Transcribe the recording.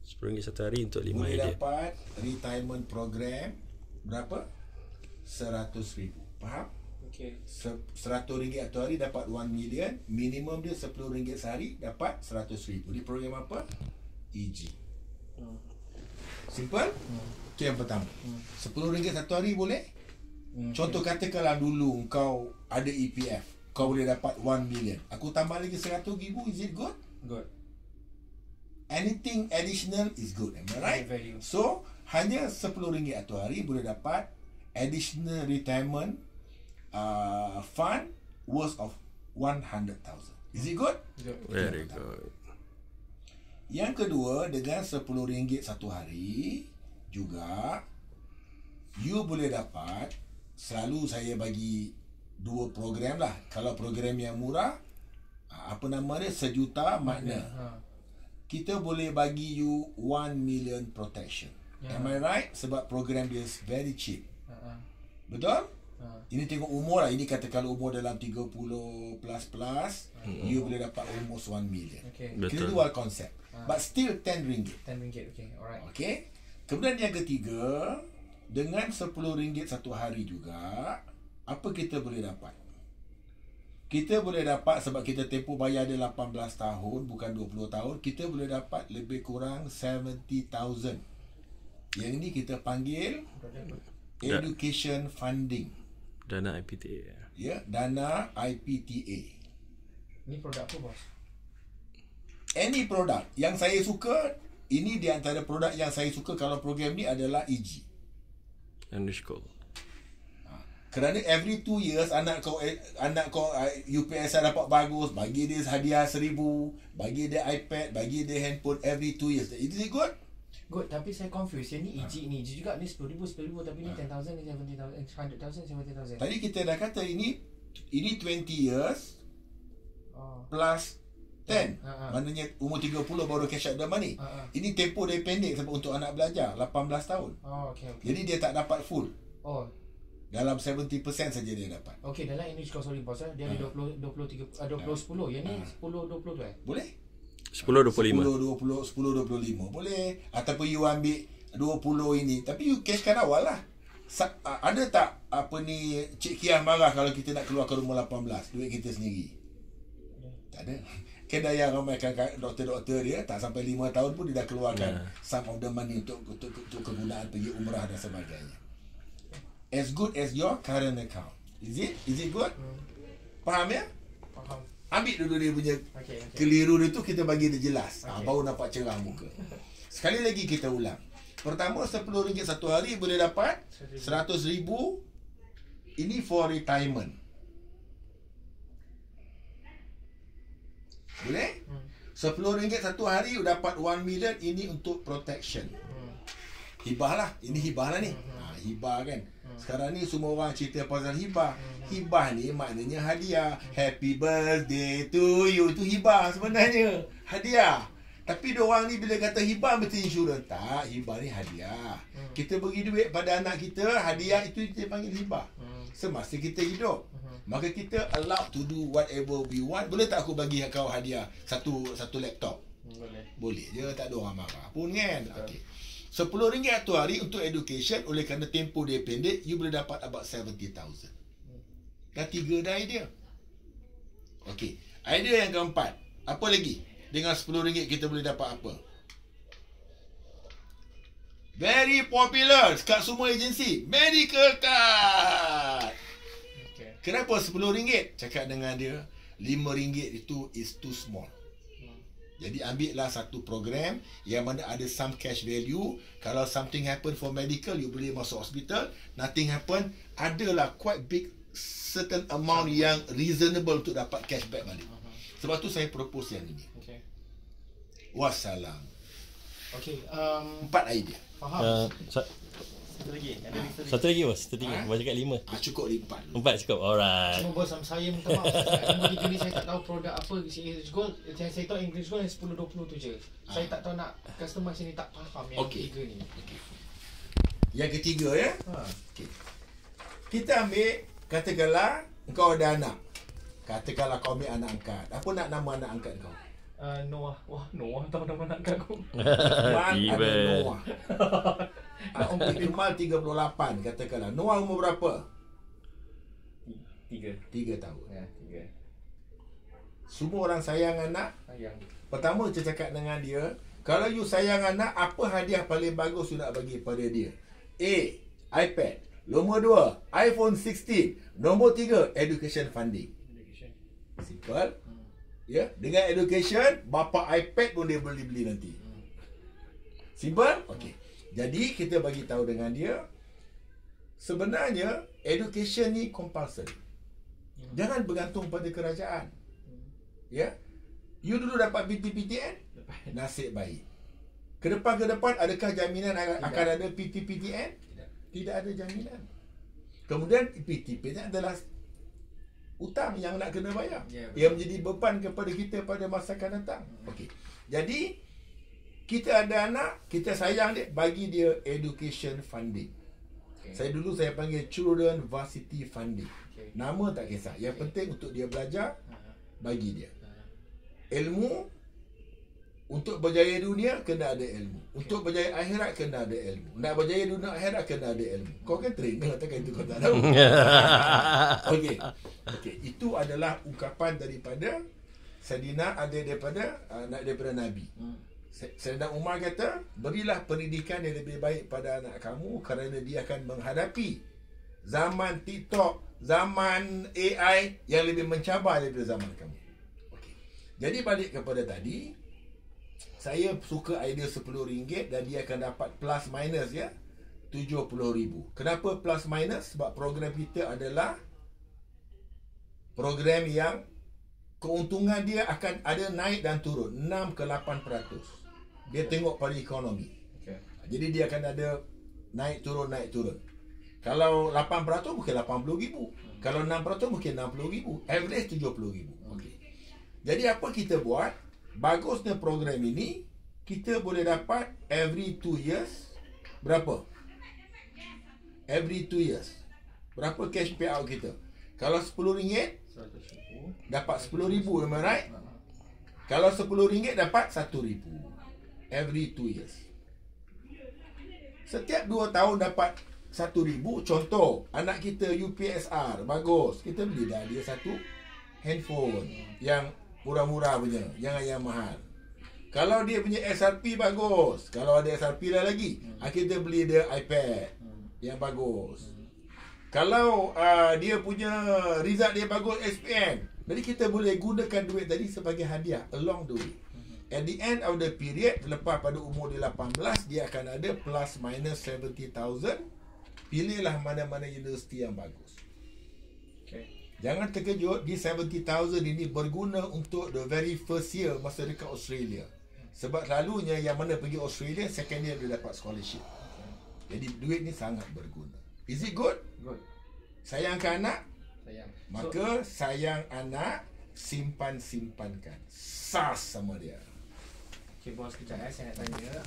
RM10 satu hari untuk 5 boleh idea. dapat retirement program berapa? RM100,000. Faham? Okay. RM100 satu hari dapat 1 million. Minimum dia RM10 sehari dapat RM100,000. Di program apa? EG. Simple? Itu yang pertama. RM10 satu hari boleh? Contoh katakanlah dulu kau ada EPF, kau boleh dapat 1 million. Aku tambah lagi RM100,000, is it good? Good. Anything additional is good, am I right? Value. So, hanya RM10 satu hari boleh dapat additional retirement fund worth of 100,000. Is it good? Good. Very good. Yang kedua, dengan RM10 satu hari juga you boleh dapat, selalu saya bagi 2 program lah. Kalau program yang murah, apa nama dia, sejuta makna. Kita boleh bagi you 1 million protection. Am I right? Sebab program dia very cheap. Betul? Ini tengok umur lah. Ini katakan umur dalam 30 plus, you boleh dapat almost 1 million. Okay. Kita Betul. jual konsep. But still RM10. RM10. Okay. Alright. Okay. Kemudian yang ketiga, dengan RM10 satu hari juga, apa kita boleh dapat? Kita boleh dapat, sebab kita tempoh bayar dia 18 tahun, bukan 20 tahun, kita boleh dapat lebih kurang 70,000. Yang ini kita panggil education funding. Dana IPTA. Ya, dana IPTA. Ni produk apa, bos? Any produk yang saya suka, ini di antara produk yang saya suka kalau program ni adalah EG. Underscore. Kerana every 2 years anak kau UPSR dapat bagus, bagi dia hadiah 1,000, bagi dia iPad, bagi dia handphone every 2 years. Is it good? Good, tapi saya confused. Yang ni EG ni. EG juga ni RM10,000, tapi ni 10,000, ni 70,000, 100,000, 70,000. Tadi kita dah kata ini 20 years plus 10. Maknanya umur 30 baru cash out the money. Ini tempoh dia pendek sebab untuk anak belajar 18 tahun. Oh, okay. Jadi dia tak dapat full. Oh, Dalam 70% saja dia dapat. okay, dalam English kau sorry bos, dia ada 20 10. Yang ni 10 20 tu Boleh? 10-25. 10-25 boleh. Ataupun you ambil 20 ini, tapi you cashkan awal lah. Ada tak apa ni Cik Kiah marah kalau kita nak keluarkan rumah 18, duit kita sendiri? Tak ada. Kedai yang ramai doktor-doktor dia tak sampai 5 tahun pun dia dah keluarkan some of the money untuk kegunaan pergi umrah dan sebagainya. As good as your current account. Is it good? Faham ya? Faham. Ambil dulu dia punya Okay. keliru dia tu, kita bagi dia jelas. Okay. Baru nampak cerah muka. Sekali lagi kita ulang. Pertama, RM10 satu hari boleh dapat RM100,000. Ini for retirement. Boleh? RM10 satu hari dapat 1 million. Ini untuk protection. Hibah lah. Ini hibah lah ni. Hibah kan. Sekarang ni semua orang cerita pasal hibah. Hibah ni maknanya hadiah. Happy birthday to you. Itu hibah sebenarnya. Hadiah. Tapi diorang ni bila kata hibah mesti insurans. Tak, hibah ni hadiah. Kita beri duit pada anak kita, hadiah itu kita panggil hibah. Semasa kita hidup. Maka kita allowed to do whatever we want. Boleh tak aku bagi kau hadiah satu laptop? Boleh je, tak ada orang marah pun kan. Okay. RM10 satu hari untuk education, oleh kerana tempoh dia pendek, you boleh dapat about 70,000. Dah 3 dah idea. Okey. Idea yang keempat. Apa lagi? Dengan RM10 kita boleh dapat apa? Very popular kat semua agensi. Medical card. Okay. Kenapa RM10? Cakap dengan dia, RM5 itu is too small. Jadi ambillah satu program yang mana ada some cash value. Kalau something happen for medical, you boleh masuk hospital. Nothing happen, adalah quite big certain amount yang reasonable untuk dapat cashback balik. Sebab tu saya propose yang ini. Okay. Wassalam. Okay. 4 idea. Faham. Satu lagi. Ada listeri. Satu lagi bos. Satu lagi. Bos cakap 5. Cukup 4. 4 cukup. Alright. Cuma bos, saya minta maaf. Nombor 3 ni saya tak tahu produk apa English Gold. Yang saya tahu English Gold yang 10-20 tu je. Saya tak tahu nak customer sini tak faham yang ketiga ni. Yang ketiga ya. Okay. Kita ambil, katakanlah kau ada anak. Katakanlah kau ambil anak angkat. Apa nak nama anak angkat kau? Noah. Wah, Noah tahu nama anak aku. Wan ada Tiba. Noah. Minimal 38 katakanlah. Noah umur berapa? 3. 3 tahun. Ya, 3. Semua orang sayang anak. Sayang. Pertama kita cakap dengan dia, kalau you sayang anak, apa hadiah paling bagus you nak bagi pada dia? A. iPad. Nombor 2, iPhone 16. Nombor 3, education funding. Simple. Ya, dengan education, bapa iPad pun dia boleh beli nanti. Simple? Okey. Jadi kita bagi tahu dengan dia, sebenarnya education ni compulsory. Jangan bergantung pada kerajaan. Ya. You dulu dapat PTPTN, nasib baik. Ke depan adakah jaminan akan ada PTPTN? Tidak ada jaminan. Kemudian PTPTN adalah hutang yang nak kena bayar. Yang menjadi beban kepada kita pada masa akan datang. Okey. Jadi kita ada anak, kita sayang dia, bagi dia education funding. Saya panggil Children Varsity Funding. Nama tak kisah. Yang penting untuk dia belajar, bagi dia. Ilmu, untuk berjaya dunia kena ada ilmu. Untuk berjaya akhirat kena ada ilmu. Nak berjaya dunia akhirat kena ada ilmu. Kau kan trainer, takkan itu kau tak tahu. Okey. Itu adalah ungkapan daripada Saidina ada daripada Nabi. Saidina Umar kata, berilah pendidikan yang lebih baik pada anak kamu kerana dia akan menghadapi zaman TikTok, zaman AI yang lebih mencabar daripada zaman kamu. Okey. Jadi balik kepada tadi, saya suka idea RM10 dan dia akan dapat plus minus ya RM70,000. Kenapa plus minus? Sebab program kita adalah program yang keuntungan dia akan ada naik dan turun 6 ke 8%. Dia tengok pada ekonomi. Jadi dia akan ada naik turun. Kalau 8% mungkin RM80,000. Kalau 6% mungkin RM60,000. Average RM70,000. Okey. Jadi apa kita buat? Bagusnya program ini, kita boleh dapat every 2 years. Berapa? Every 2 years. Berapa cash payout kita? Kalau RM10, dapat RM10,000, am I right? Kalau RM10 dapat RM1,000. Every 2 years. Setiap 2 tahun dapat RM1,000. Contoh, anak kita UPSR, bagus. Kita beli dah dia satu handphone yang murah-murah punya, jangan yang mahal. Kalau dia punya SRP bagus, kalau ada SRP dah lagi, kita beli dia iPad yang bagus. Kalau dia punya result dia bagus SPM, jadi kita boleh gunakan duit tadi sebagai hadiah along the way. At the end of the period, lepas pada umur dia 18, dia akan ada plus minus 70,000. Pilihlah mana-mana universiti yang bagus. Jangan terkejut, di 70,000 ini berguna untuk the very first year masa dekat Australia. Sebab selalunya yang mana pergi Australia, second year dia dapat scholarship. Jadi duit ni sangat berguna. Is it good? Good. Sayangkan anak? Sayang. Maka sayang anak, simpankan. Sas sama dia. Okay, bos, kejap saya nak tanya.